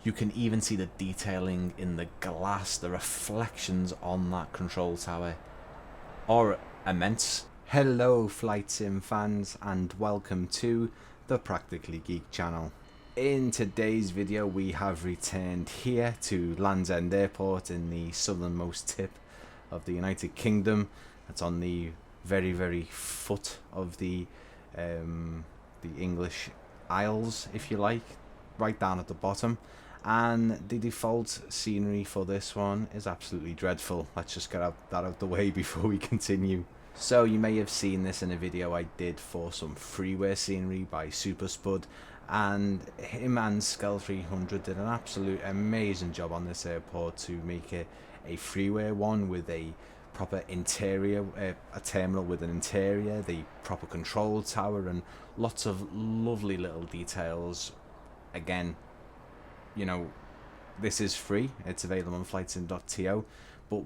You can even see the detailing in the glass, the reflections on that control tower are immense. Hello Flight Sim fans and welcome to the Practically Geek channel. In today's video we have returned here to Land's End Airport in the southernmost tip of the United Kingdom. It's on the very foot of the English Isles, if you like, right down at the bottom. And the default scenery for this one is absolutely dreadful. Let's just get that out the way before we continue. So you may have seen this in a video I did for some freeware scenery by Superspud, and him and Skel300 did an absolute amazing job on this airport to make it a freeware one with a proper interior, a terminal with an interior, the proper control tower, and lots of lovely little details. Again, you know, this is free, it's available on flightsim.to, but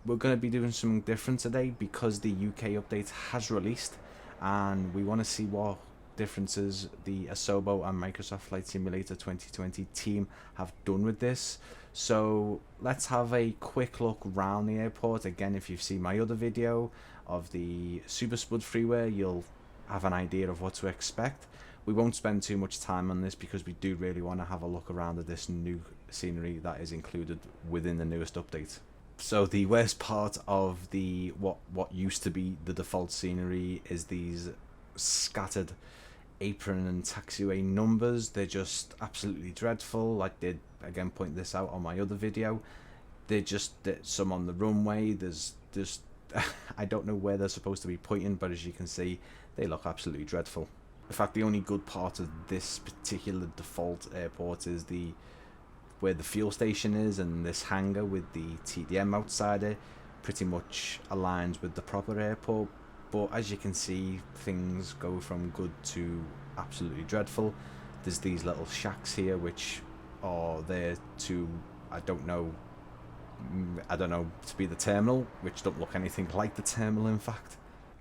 we're going to be doing something different today because the UK update has released, and we want to see what differences the Asobo and Microsoft Flight Simulator 2020 team have done with this. So let's have a quick look around the airport. Again, if you've seen my other video of the Superspud freeware, you'll have an idea of what to expect. We won't spend too much time on this because we do really want to have a look around at this new scenery that is included within the newest update. So the worst part of the what used to be the default scenery is these scattered apron and taxiway numbers. They're just absolutely dreadful. I did again point this out on my other video. There's some on the runway. There's just I don't know where they're supposed to be pointing, but as you can see, they look absolutely dreadful. In fact, the only good part of this particular default airport is where the fuel station is, and this hangar with the TDM outside it pretty much aligns with the proper airport. But as you can see, things go from good to absolutely dreadful. There's these little shacks here which are there to, I don't know, to be the terminal, which don't look anything like the terminal in fact.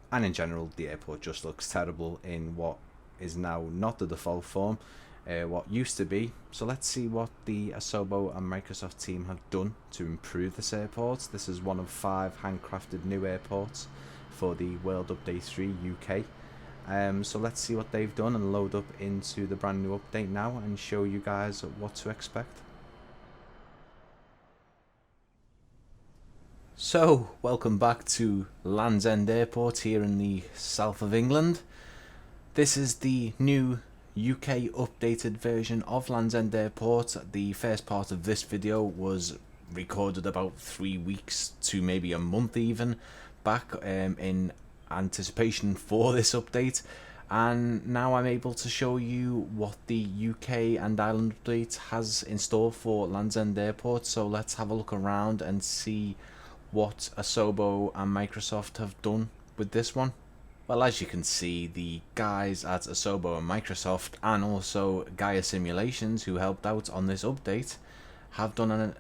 And in general, the airport just looks terrible in what is now not the default form, what used to be. So let's see what the Asobo and Microsoft team have done to improve this airport. This is one of 5 handcrafted new airports for the World Update 3 UK. So let's see what they've done and load up into the brand new update now and show you guys what to expect. So, welcome back to Land's End Airport here in the south of England. This is the new UK updated version of Land's End Airport. The first part of this video was recorded about 3 weeks to maybe a month even back in anticipation for this update, and now I'm able to show you what the UK and Ireland update has in store for Land's End Airport. So let's have a look around and see what Asobo and Microsoft have done with this one. Well, as you can see, the guys at Asobo and Microsoft, and also Gaia Simulations, who helped out on this update, have done an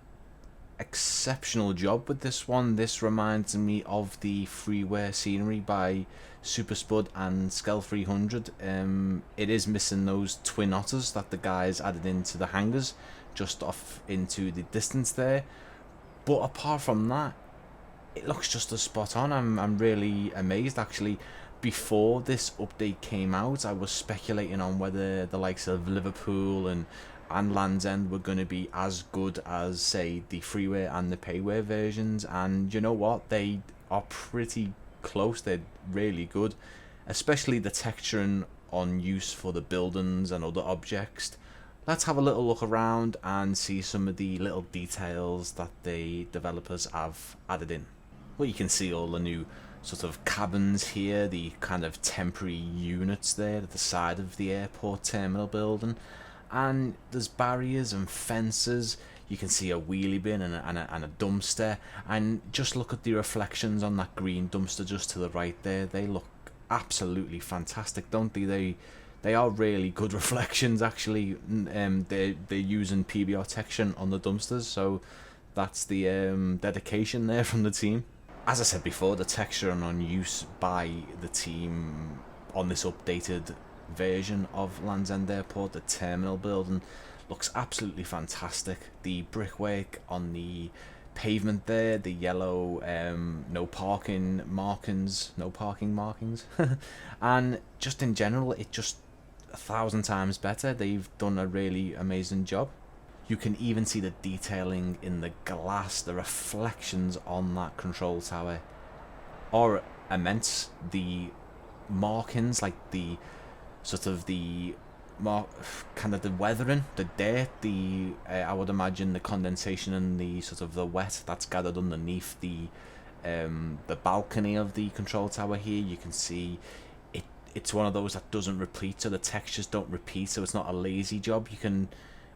exceptional job with this one. This reminds me of the freeware scenery by Superspud and Skel300. It is missing those twin otters that the guys added into the hangars, just off into the distance there. But apart from that, it looks just as spot on. I'm really amazed actually. Before this update came out, I was speculating on whether the likes of Liverpool and Land's End were going to be as good as, say, the freeware and the payware versions, and you know what, they are pretty close. They're really good, especially the texturing on use for the buildings and other objects. Let's have a little look around and see some of the little details that the developers have added in. Well, you can see all the new sort of cabins here, the kind of temporary units there at the side of the airport terminal building, and there's barriers and fences. You can see a wheelie bin and a dumpster, and just look at the reflections on that green dumpster just to the right there. They look absolutely fantastic, don't they? They are really good reflections actually. They're using PBR texture on the dumpsters, so that's the dedication there from the team. As I said before, the texture on use by the team on this updated version of Land's End Airport, the terminal building, looks absolutely fantastic. The brickwork on the pavement there, the yellow no parking markings, and just in general, it just 1,000 times better. They've done a really amazing job. You can even see the detailing in the glass, the reflections on that control tower are immense. The markings, like the sort of the kind of the weathering, the dirt, I would imagine the condensation and the sort of the wet that's gathered underneath the balcony of the control tower here. You can see it's one of those that doesn't repeat, so the textures don't repeat, so it's not a lazy job. You can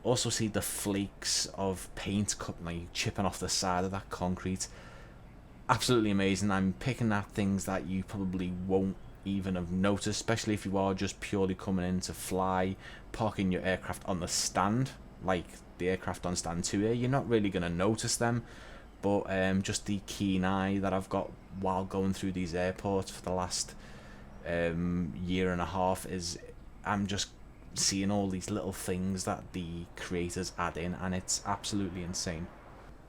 also see the flakes of paint like chipping off the side of that concrete. Absolutely amazing. I'm picking at things that you probably won't even have noticed, especially if you are just purely coming in to fly, parking your aircraft on the stand, like the aircraft on stand 2 here. You're not really going to notice them, but just the keen eye that I've got while going through these airports for the last year and a half is I'm just seeing all these little things that the creators add in, and it's absolutely insane.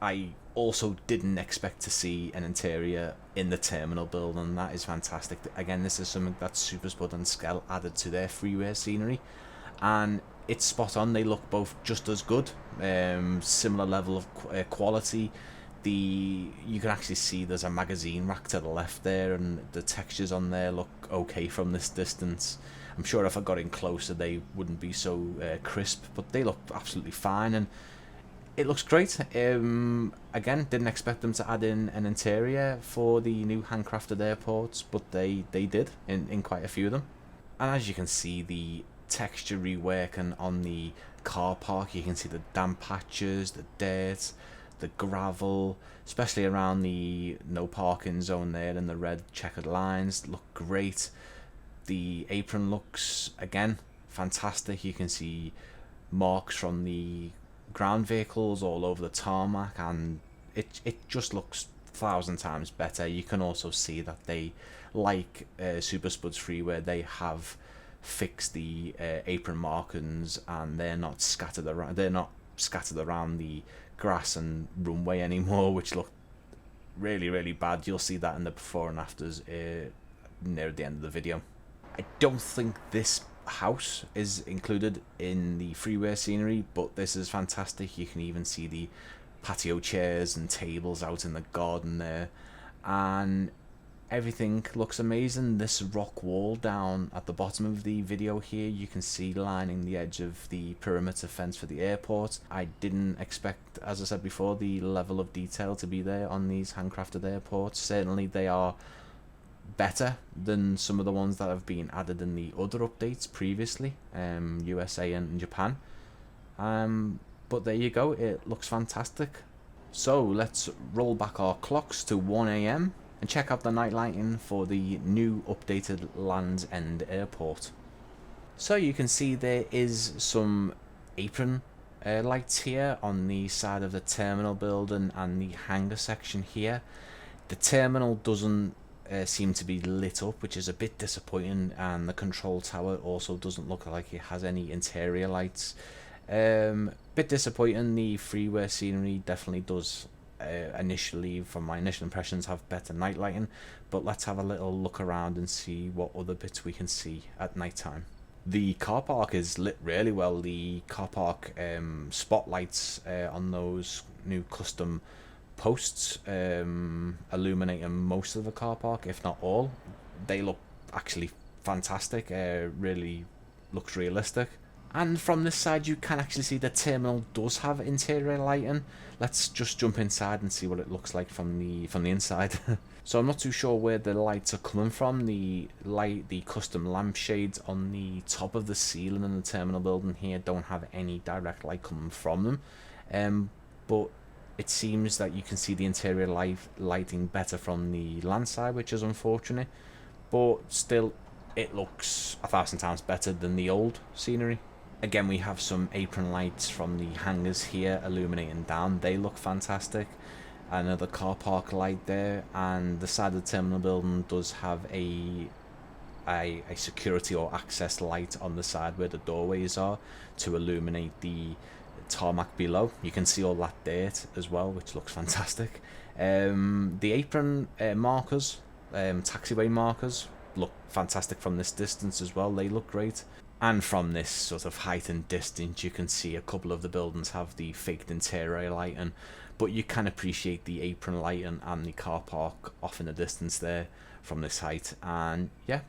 I also didn't expect to see an interior in the terminal building. That is fantastic. Again, this is something that Superspud and Skell added to their freeware scenery, and it's spot on. They look both just as good, similar level of quality. You can actually see there's a magazine rack to the left there, and the textures on there look okay from this distance. I'm sure if I got in closer they wouldn't be so crisp, but they look absolutely fine, and it looks great. Again, didn't expect them to add in an interior for the new handcrafted airports, but they did in quite a few of them. And as you can see, the texture reworking on the car park, you can see the damp patches, the dirt, the gravel, especially around the no parking zone there, and the red checkered lines look great. The apron looks, again, fantastic. You can see marks from the ground vehicles all over the tarmac, and it just looks 1,000 times better. You can also see that they, like Superspud's freeware, they have fixed the apron markings, and they're not scattered around. They're not scattered around the grass and runway anymore, which look really bad. You'll see that in the before and afters near the end of the video. I don't think this house is included in the freeware scenery, but this is fantastic. You can even see the patio chairs and tables out in the garden there, and everything looks amazing. This rock wall down at the bottom of the video here, you can see lining the edge of the perimeter fence for the airport. I didn't expect, as I said before, the level of detail to be there on these handcrafted airports. Certainly they are better than some of the ones that have been added in the other updates previously, USA and Japan. But there you go, it looks fantastic. So let's roll back our clocks to 1 AM and check out the night lighting for the new updated Land's End Airport. So you can see there is some apron lights here on the side of the terminal building and the hangar section here. The terminal doesn't seem to be lit up, which is a bit disappointing, and the control tower also doesn't look like it has any interior lights. Bit disappointing. The freeware scenery definitely does initially, from my initial impressions, have better night lighting, but let's have a little look around and see what other bits we can see at night time. The car park is lit really well. The car park spotlights on those new custom posts illuminating most of the car park, if not all. They look actually fantastic. Really looks realistic. And from this side you can actually see the terminal does have interior lighting. Let's just jump inside and see what it looks like from the inside. So I'm not too sure where the lights are coming from. The custom lampshades on the top of the ceiling in the terminal building here don't have any direct light coming from them, but it seems that you can see the interior lighting better from the land side, which is unfortunate, but still it looks 1,000 times better than the old scenery. Again, we have some apron lights from the hangars here illuminating down. They look fantastic. Another car park light there, and the side of the terminal building does have a security or access light on the side where the doorways are to illuminate the tarmac below. You can see all that dirt as well, which looks fantastic. The apron markers, taxiway markers, look fantastic from this distance as well. They look great. And from this sort of height and distance, you can see a couple of the buildings have the faked interior lighting, but you can appreciate the apron lighting and the car park off in the distance there from this height. And yeah,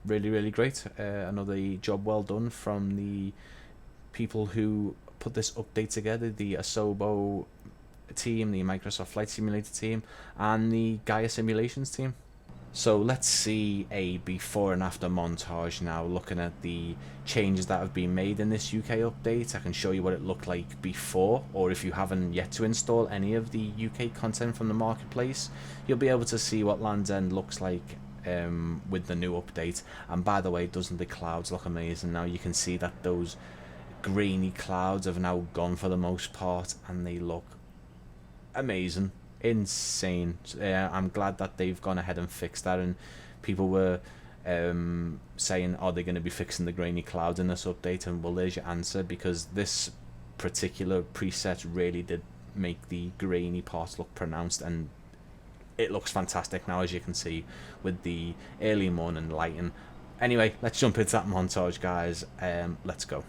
really great. Another job well done from the people who put this update together, the Asobo team, the Microsoft Flight Simulator team, and the Gaia Simulations team. So let's see a before and after montage now, looking at the changes that have been made in this UK update. I can show you what it looked like before, or if you haven't yet to install any of the UK content from the marketplace, you'll be able to see what Land's End looks like with the new update. And by the way, doesn't the clouds look amazing now? You can see that those grainy clouds have now gone for the most part, and they look amazing. Insane. I'm glad that they've gone ahead and fixed that, and people were saying, are they going to be fixing the grainy clouds in this update? And well, there's your answer, because this particular preset really did make the grainy parts look pronounced, and it looks fantastic now, as you can see, with the early morning lighting. Anyway, let's jump into that montage, guys. Let's go.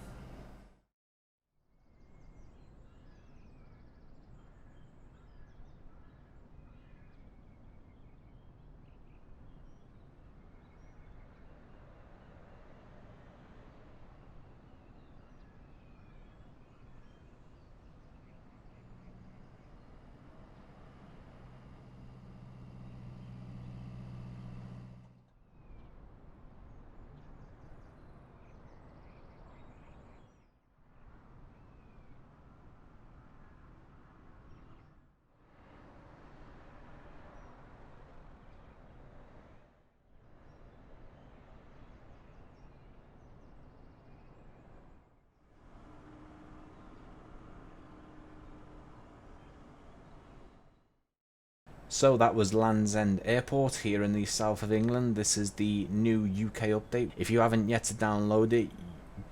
So that was Land's End Airport here in the south of England. This is the new UK update. If you haven't yet to download it,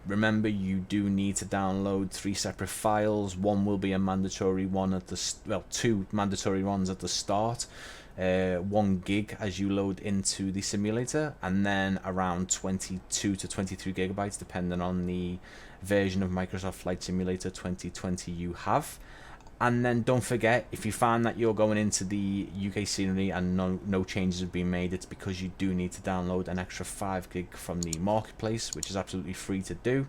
remember you do need to download 3 separate files. One will be a mandatory one at the well, 2 mandatory ones at the start. 1 gig as you load into the simulator, and then around 22 to 23 gigabytes depending on the version of Microsoft Flight Simulator 2020 you have. And then don't forget, if you find that you're going into the UK scenery and no changes have been made, it's because you do need to download an extra 5 gig from the marketplace, which is absolutely free to do.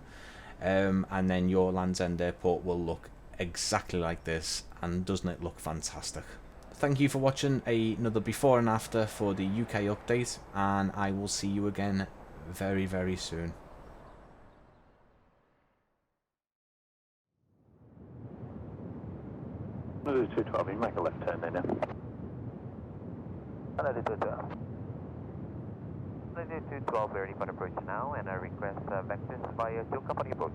And then your Land's End Airport will look exactly like this, and doesn't it look fantastic? Thank you for watching another before and after for the UK update, and I will see you again very soon. Hello, 212, you make a left turn there now. Hello, 212. Hello, 212, we're ready for approach now, and I request vectors via 2 company approach.